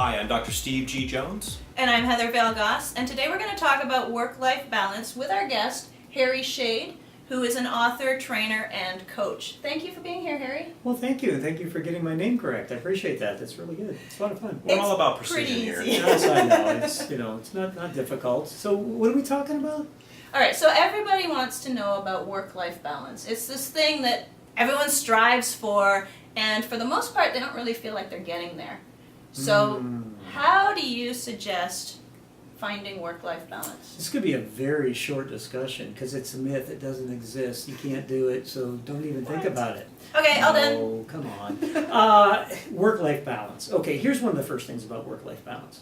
Hi, I'm Dr. Steve G. Jones. And I'm Heather Vale, and today we're going to talk about work-life balance with our guest, Harry Shade, who is an author, trainer, and coach. Thank you for being here, Harry. Well, thank you. Thank you for getting my name correct. I appreciate that. That's really good. It's a lot of fun. We're It's all about precision pretty here. easy. Yes, I know. It's not difficult. So what are we talking about? All right, so everybody wants to know about work-life balance. It's this thing that everyone strives for, and for the most part, they don't really feel like they're getting there. So how do you suggest finding work-life balance? This could be a very short discussion because it's a myth. It doesn't exist. You can't do it, so don't even think about it. Okay, all done. Oh, come on. Work-life balance. Okay, here's one of the first things about work-life balance.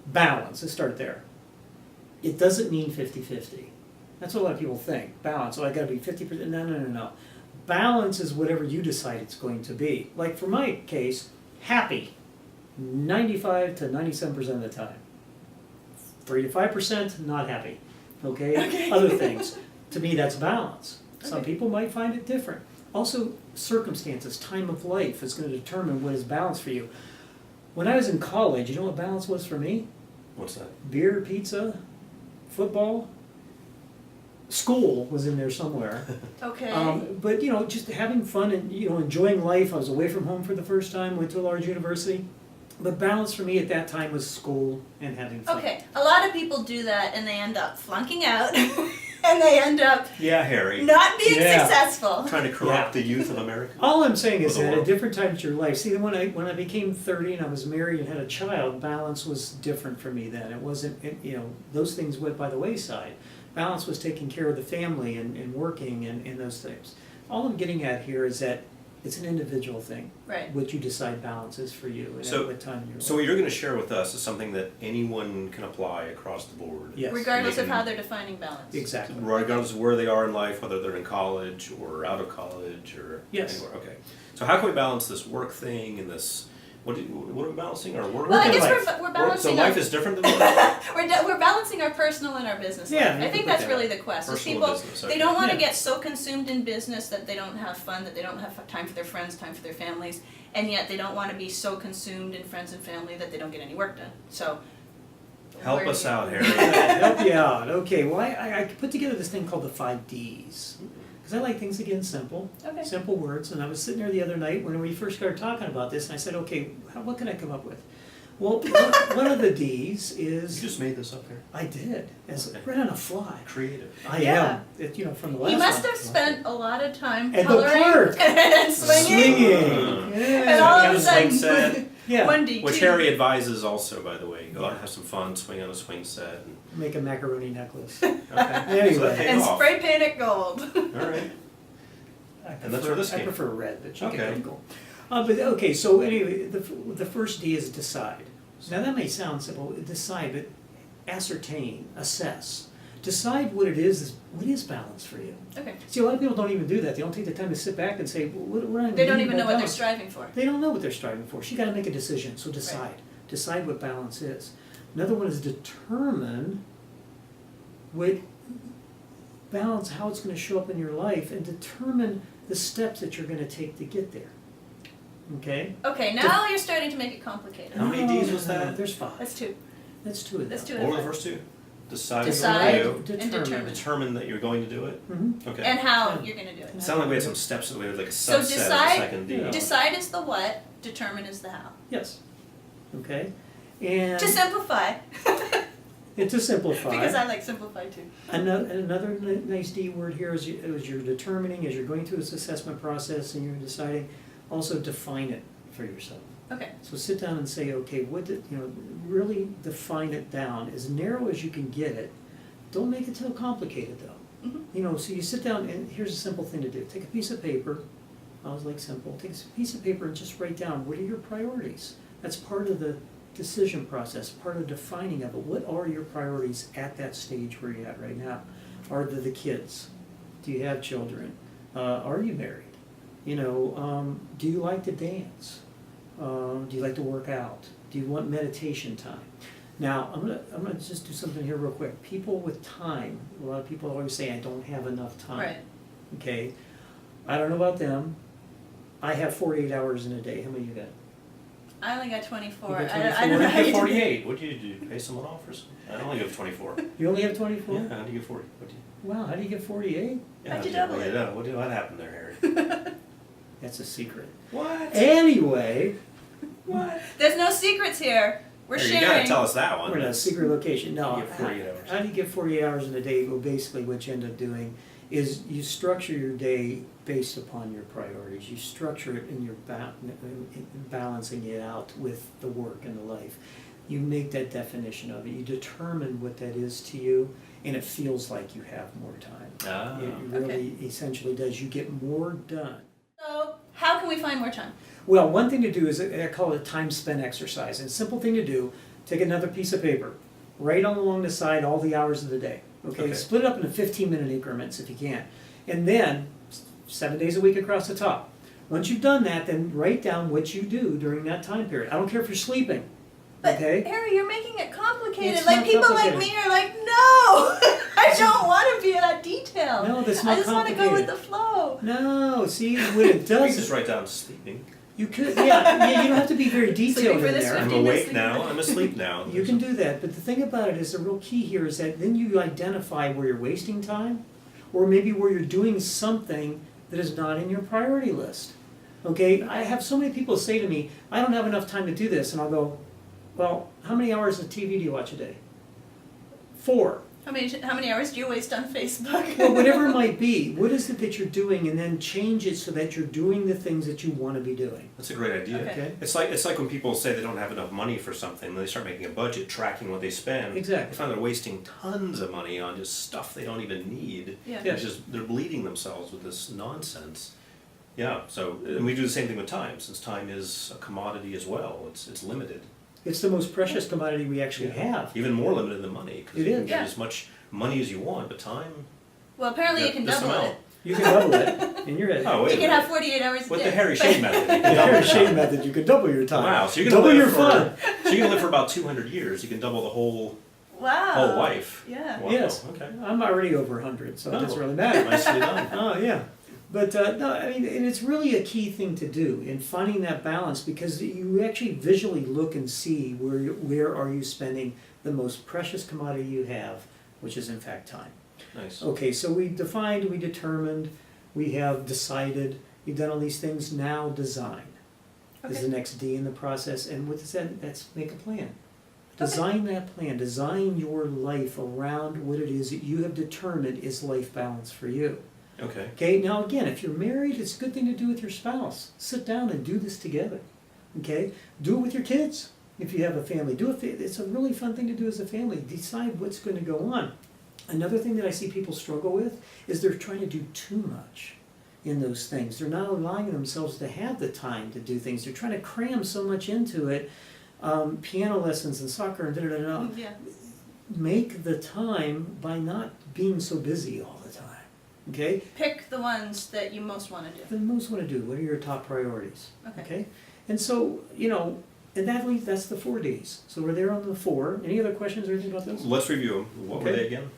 Balance. Let's start there. It doesn't mean 50-50. That's what a lot of people think. Balance. Oh, I got to be 50%. No. Balance is whatever you decide it's going to be. Like for my case, happy. 95 to 97% of the time. 3 to 5% not happy. Okay? Other things. To me, that's balance. Some people might find it different. Also, circumstances, time of life is going to determine what is balance for you. When I was in college, you know what balance was for me? What's that? Beer, pizza, football. School was in there somewhere. Okay. But just having fun and enjoying life. I was away from home for the first time, went to a large university. But balance for me at that time was school and having fun. Okay, a lot of people do that and they end up flunking out and they end up Yeah, Harry. not being Yeah. successful. Trying to corrupt the youth of America. All I'm saying is Or the that at world. different times in your life, see, when I became 30 and I was married and had a child, balance was different for me then. It wasn't, those things went by the wayside. Balance was taking care of the family and working and those things. All I'm getting at here is that it's an individual thing. Right. What you decide balance is for you and So- at what time in your So life. what you're going to share with us is something that anyone can apply across the board. Yes. Regardless of Making- how they're defining balance. Exactly. Regardless of where they are in life, whether they're in college or out of college or Yes. anywhere. Okay. So how can we balance this work thing and this? What are we balancing? Our work? Well, I Work and guess life. we're So balancing life our, is different than work? we're balancing our personal and our business life. Yeah, you I can think put that's that really up. the quest. Is Personal people, business, they okay. don't want to Yeah. get so consumed in business that they don't have fun, that they don't have time for their friends, time for their families, and yet they don't want to be so consumed in friends and family that they don't get any work done. So Help where us do you- out, Harry. Help you out. Okay, well, I put together this thing called the 5 Ds. Because I like things, again, simple. Okay. Simple words. And I was sitting there the other night when we first started talking about this, and I said, okay, what can I come up with? Well, one of the Ds You is... just made this up, Harry. I did. As Okay. right on a fly. Creative. I Yeah. am. From the last He must one. have spent a lot of time At the coloring park. and swinging. Swinging. And all Yeah. of a Swing sudden, set. Yeah. 1D, Which 2D. Harry advises also, by the way. Go out and have some fun, swing on a swing set. And, Make a macaroni necklace. okay. Anyway. So that paid And off. spray paint it gold. All right. And that's where this I came prefer red, but you Okay. can go. But okay, so anyway, the first D is decide. Now that may sound simple, decide, but ascertain, assess. Decide what it is, what is balance for you. Okay. See, a lot of people don't even do that. They don't take the time to sit back and say, well, what am I They don't doing even know about what they're balance? striving for. They don't know what they're striving for. So you got to make a decision. So decide. Right. Decide what balance is. Another one is determine what balance, how it's going to show up in your life, and determine the steps that you're going to take to get there. Okay? Okay, now you're starting to make it complicated. How many Ds was that? There's 5. That's 2. That's 2 of them. That's 2 What were the of them. first two? Decide, Decide. what you And determine. do. Determine that you're going to do it. Mm-hmm. Okay. And how you're going to do it. It sounded like we had some steps that we had like a So subset of the decide- second D. Yeah. Decide is the what, determine is the how. Yes. Okay? And To simplify. to simplify. Because I like simplify too. Another nice D word here is as you're determining, as you're going through this assessment process and you're deciding, also define it for yourself. Okay. So sit down and say, okay, really define it down as narrow as you can get it. Don't make it too complicated though. Mhm. So you sit down and here's a simple thing to do. Take a piece of paper. I always like simple. Take a piece of paper and just write down what are your priorities. That's part of the decision process, part of defining of it. What are your priorities at that stage where you're at right now? Are the kids? Do you have children? Are you married? Do you like to dance? Do you like to work out? Do you want meditation time? Now, I'm gonna just do something here real quick. People with time, a lot of people always say, I don't have enough time. Right. Okay, I don't know about them. I have 48 hours in a day. How many you got? I only got 24. You got I 24? don't know What how did you you do get it. 48? What did you do? Pay someone off or something? I only get 24. You only have 24? Yeah, how do you get 40? What do you? Wow, how do you get 48? Yeah, How'd you how double do it? What happened there, Harry? That's a secret. What? Anyway, What? There's no secrets here. We're Harry, sharing. you gotta tell us that one. we're in a secret location. No, You get 48 hours. how do you get 48 hours in a day? Well, basically what you end up doing is you structure your day based upon your priorities. You structure it and you're balancing it out with the work and the life. You make that definition of it. You determine what that is to you, and it feels like you have more time. Ah, It really essentially does. You get more done. So, how can we find more time? Well, one thing to do is, I call it a time spent exercise. And a simple thing to do, take another piece of paper, write on along the side all the hours of the day. Okay? Okay. Split it up into 15-minute increments if you can. And then 7 days a week across the top. Once you've done that, then write down what you do during that time period. I don't care if you're sleeping. But Okay? Harry, you're making it complicated. It's like not people like complicated. me are like, no, I don't want to be in that detail. No, that's I not just want to go with complicated. the flow. No, see what it you does. can just write down sleeping. You could, yeah, you don't have to be very detailed for in this there. 15 I'm minutes awake now. I'm asleep now. You can do that, but the thing about it is the real key here is that then you identify where you're wasting time, or maybe where you're doing something that is not in your priority list. Okay, I have so many people say to me, I don't have enough time to do this, and I'll go, well, how many hours of TV do you watch a day? 4. How many hours do you waste on Facebook? Well, whatever it might be, what is it that you're doing, and then change it so that you're doing the things that you want to be doing. That's a great idea. Okay. It's like when people say they don't have enough money for something, then they start making a budget, tracking what they spend. Exactly. They find they're wasting tons of money on just stuff they don't even need. Yeah. Yeah. It's just they're bleeding themselves with this nonsense. Yeah. So and we do the same thing with time, since time is a commodity as well. It's limited. It's the most precious commodity we actually have. Even more limited than money, because It you can is. get Yeah. as much money as you want, but time. Well, apparently you can this double amount. it. You can double it in your head. Oh, wait You a can minute. have 48 hours a With day. the Harry Shane method. You The can double Harry the Shane time. method, you can double your time. Wow, so you're gonna double live your for, fun. So you're gonna live for about 200 years. You can double the whole Wow. life. Yeah. Wow, Yes. Okay. I'm already over 100, so it doesn't Oh. really matter. Nicely done. Oh, yeah. But no, I mean, and it's really a key thing to do in finding that balance, because you actually visually look and see where are you spending the most precious commodity you have, which is in fact time. Nice. Okay, so we defined, we determined, we have decided, we've done all these things. Now design is Okay. the next D in the process, and what is that? That's make a plan. Design that plan. Design your life around what it is that you have determined is life balance for you. Okay. Okay, now again, if you're married, it's a good thing to do with your spouse. Sit down and do this together. Okay, do it with your kids if you have a family. It's a really fun thing to do as a family. Decide what's going to go on. Another thing that I see people struggle with is they're trying to do too much in those things. They're not allowing themselves to have the time to do things. They're trying to cram so much into it. Piano lessons and soccer and da-da-da-da. Yeah. Make the time by not being so busy all the time. Okay? Pick the ones that you most want to do. The most want to do, what are your top priorities? Okay. And so, and that's the 4 Ds. So we're there on the 4. Any other questions or anything about those? Let's review them. What were Okay. they again?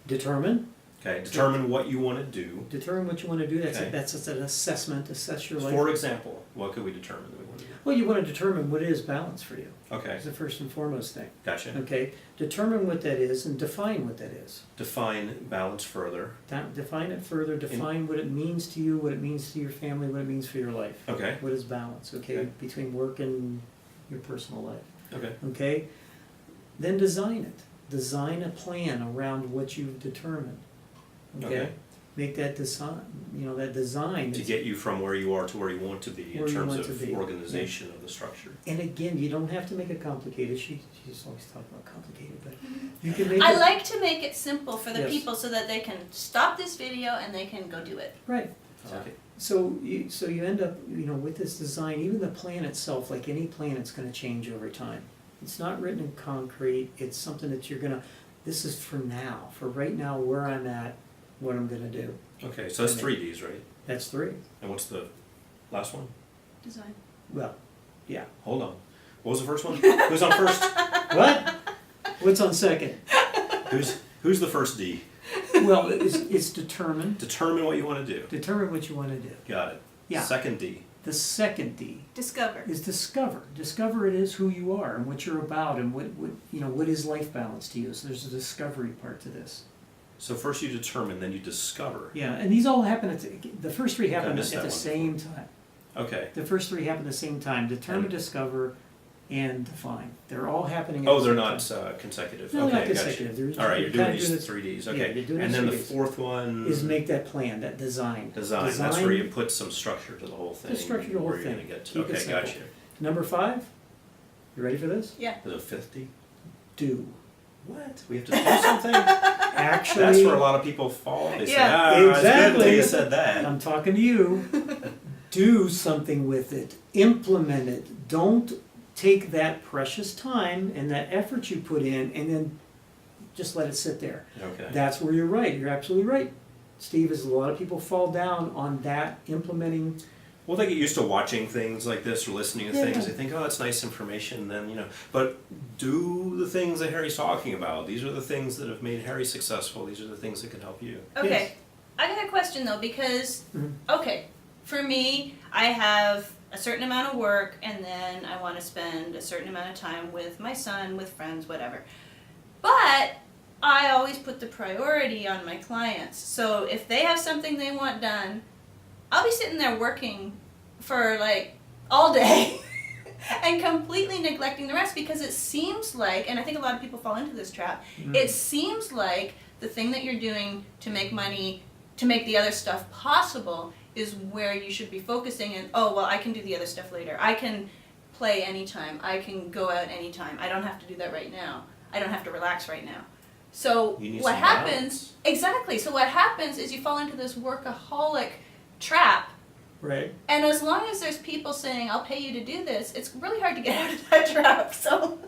Determine. Okay. Determine what you want to do. Determine what you want to do. That's Okay. that's an assessment. Assess your life. For example, what could we determine that we want to do? Well, you want to determine what is balance for you. Okay. That's the first and foremost thing. Gotcha. Okay? Determine what that is and define what that is. Define balance further. Define it further. Define what it means to you, what it means to your family, what it means for your life. Okay. What is balance, okay, Okay. between work and your personal life, Okay. okay? Then design it. Design a plan around what you've determined, okay? Okay. Make that design, that design. To get you from where you are to where you want to be in Where you terms want to of be. organization of the structure. And again, you don't have to make it complicated. She's always talking about complicated, but you can make I it. like to make it simple for the Yes. people so that they can stop this video and they can go do it. Right. Okay. So you end up, with this design, even the plan itself, like any plan, it's gonna change over time. It's not written in concrete, it's something that this is for now, for right now, where I'm at, what I'm gonna do. Okay. So that's 3 Ds, right? That's 3. And what's the last one? Design. Well, yeah. Hold on. What was the first one? Who's on first? What? What's on second? Who's the first D? Well, it's determine. Determine what you want to do. Determine what you wanna do. Got it. Yeah. Second D. The second D Discover. is discover. Discover it is who you are and what you're about and what is life balance to you. So there's a discovery part to this. So first you determine, then you discover. Yeah, and these all happen the first three happen missed at that the one same time. Okay. The first three happen at the same time. Determine, And- discover, and define. They're all happening at Oh, the they're same not time. consecutive. No, okay, not gotcha. consecutive. They're- All right, you're you're doing kinda these doing it- 3Ds. yeah, Okay. you're doing And it then the 3Ds. fourth one Is make that plan, that design. design. That's where you put some structure to the whole thing. The structure to the whole where you're thing. gonna get to. Keep it Okay, simple. gotcha. Number 5, you ready for this? Yeah. The 50. Do. What? We have to do something? Actually, That's where a lot of people fall. They say, Yeah. it's good Exactly. until you said that. I'm talking to you. Do something with it. Implement it. Don't take that precious time and that effort you put in and then just let it sit there. Okay. That's where you're right. You're absolutely right, Steve, is a lot of people fall down on that implementing. Well, they get used to watching things like this or listening to Yeah. things. They think, oh, it's nice information. Then, but do the things that Harry's talking about. These are the things that have made Harry successful. These are the things that can help you. Okay. Yes. I got a question though, because, Mhm. okay, for me, I have a certain amount of work and then I want to spend a certain amount of time with my son, with friends, whatever. But I always put the priority on my clients. So if they have something they want done, I'll be sitting there working for like all day and completely neglecting the rest because it seems like, and I think a lot of people fall into this trap, it seems like the thing that you're doing to make money, to make the other stuff possible is where you should be focusing and, oh, well, I can do the other stuff later. I can play anytime. I can go out anytime. I don't have to do that right now. I don't have to relax right now. So You need what some happens, balance. exactly, so what happens is you fall into this workaholic trap. Right. And as long as there's people saying, I'll pay you to do this, it's really hard to get out of that trap. So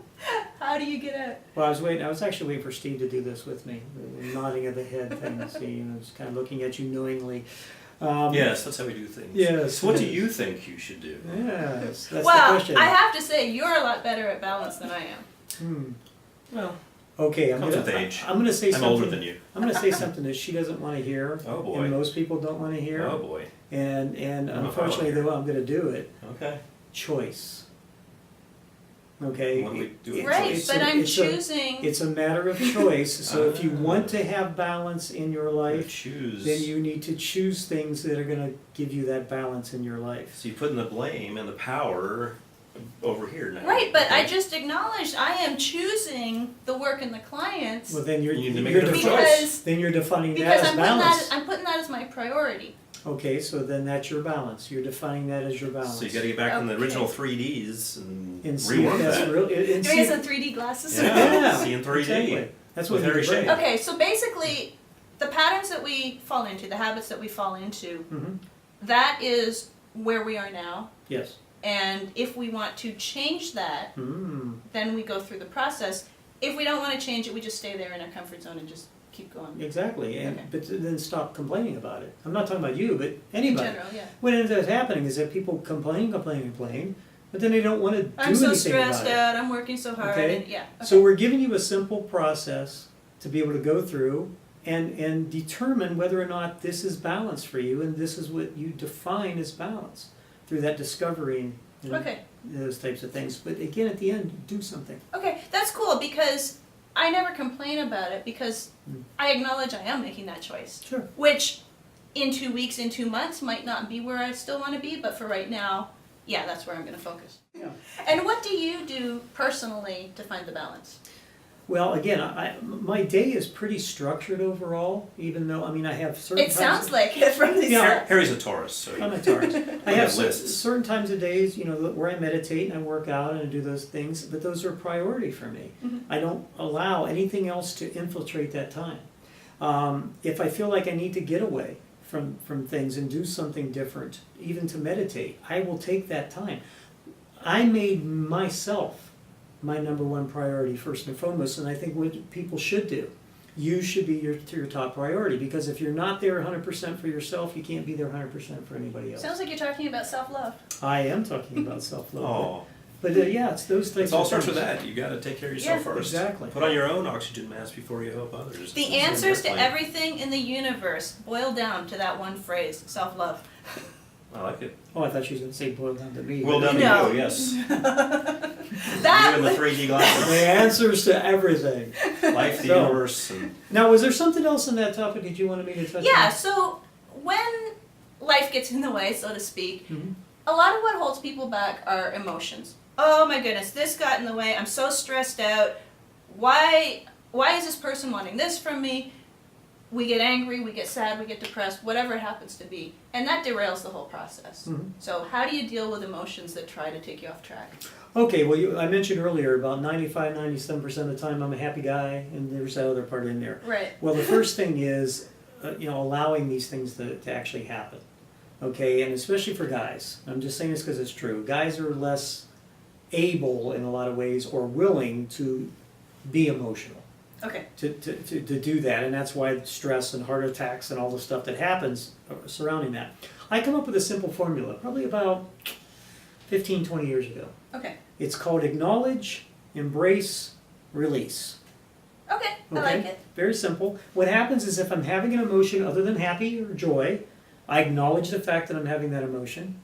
how do you get out? Well, I was actually waiting for Steve to do this with me, the nodding of the head thing. See, I was kind of looking at you knowingly. Yes, that's how we do things. Yes. So what do you think you should do? Yes, that's the Well, question. I have to say, you're a lot better at balance than I am. Hmm. Well, Okay, Comes with age. I'm gonna say I'm something. older than you. I'm gonna say something that she doesn't want to hear, Oh, boy. and most people don't want to hear. Oh, boy. And I'm a unfortunately, follower. though, I'm gonna do it. Okay. Choice. Okay. What do we do with Right, choice? but I'm it's choosing. It's a matter of choice. So if you Ah. want to have balance in your You life, choose. then you need to choose things that are going to give you that balance in your life. So you put in the blame and the power over here now. Right, but I Okay. just acknowledged I am choosing the work and the clients Well, then You need to make you're a different defi- choice. then you're defining that because as I'm putting balance. I'm putting that as my priority. Okay, so then that's your balance. You're defining that as your balance. So you got to get back in the Okay. original 3Ds and and see if rework that's that. real. And Doing see some 3D glasses. Yeah. See in 3D. Exactly. That's what With you Harry bring. Shane. Okay, so basically, the patterns that we fall into, the habits that we fall into, Mm-hmm. that is where we are now. Yes. And if we want to change that, Mm. then we go through the process. If we don't want to change it, we just stay there in our comfort zone and just keep going. Exactly. And Okay. but then stop complaining about it. I'm not talking about you, but In anybody. general, yeah. What ends up happening is that people complain, but then they don't want to do I'm so anything stressed about it. out, I'm working so hard, Okay. and yeah. Okay. So we're giving you a simple process to be able to go through and determine whether or not this is balance for you, and this is what you define as balance through that discovery and Okay. those types of things. But again, at the end, do something. Okay, that's cool because I never complain about it because I acknowledge I am making that choice. Sure. Which in 2 weeks, in 2 months might not be where I still want to be, but for right now, yeah, that's where I'm going to focus. Yeah. And what do you do personally to find the balance? Well, again, my day is pretty structured overall, even though, I have certain It times sounds like it from these. Yeah. Harry's a Taurus, so I'm a Taurus. I have lists. certain times of days, where I meditate and I work out and I do those things, but those are a priority for me. Mhm. I don't allow anything else to infiltrate that time. If I feel like I need to get away from things and do something different, even to meditate, I will take that time. I made myself my number one priority first and foremost, and I think what people should do. You should be your top priority, because if you're not there 100% for yourself, you can't be there 100% for anybody else. Sounds like you're talking about self-love. I am talking about self-love. Oh, But yeah, it's those types it all of starts with things. that. You got to take care of yourself Yeah. first. Exactly. Put on your own oxygen mask before you help others. The It's answers to airplane. everything in the universe boil down to that one phrase, self-love. I like it. Oh, I thought she was going to say boiled down to me. Well done No. to you, yes. You That and the was- 3D glasses. The answers to everything. Life, the So- universe, and Now, was there something else in that topic that you wanted me to touch on? Yeah, so when life gets in the way, so to speak, Mhm. a lot of what holds people back are emotions. Oh my goodness, this got in the way. I'm so stressed out. Why is this person wanting this from me? We get angry, we get sad, we get depressed, whatever it happens to be. And that derails the whole process. Mhm. So how do you deal with emotions that try to take you off track? Okay, well, I mentioned earlier about 95, 97% of the time I'm a happy guy, and there's that other part in there. Right. Well, the first thing is, allowing these things to actually happen. Okay, and especially for guys. I'm just saying this because it's true. Guys are less able in a lot of ways or willing to be emotional. Okay. To do that, and that's why stress and heart attacks and all the stuff that happens surrounding that. I come up with a simple formula probably about 15, 20 years ago. Okay. It's called acknowledge, embrace, release. Okay. I like it. Very simple. What happens is if I'm having an emotion other than happy or joy, I acknowledge the fact that I'm having that emotion.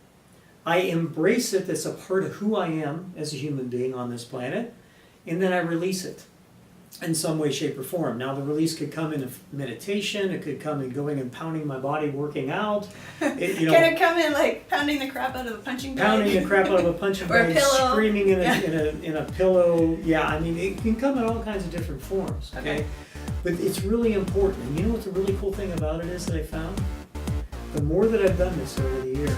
I embrace it as a part of who I am as a human being on this planet, and then I release it in some way, shape, or form. Now, the release could come in a meditation. It could come in going and pounding my body, working out. Can it come in like pounding the crap out of a punching bag? Pounding the crap out of a punching Or a bag, pillow. screaming in a, Yeah. in a pillow. Yeah, I mean, it can come in all kinds of different forms. Okay. But it's really important. And you know what the really cool thing about it is that I found? The more that I've done this over the years,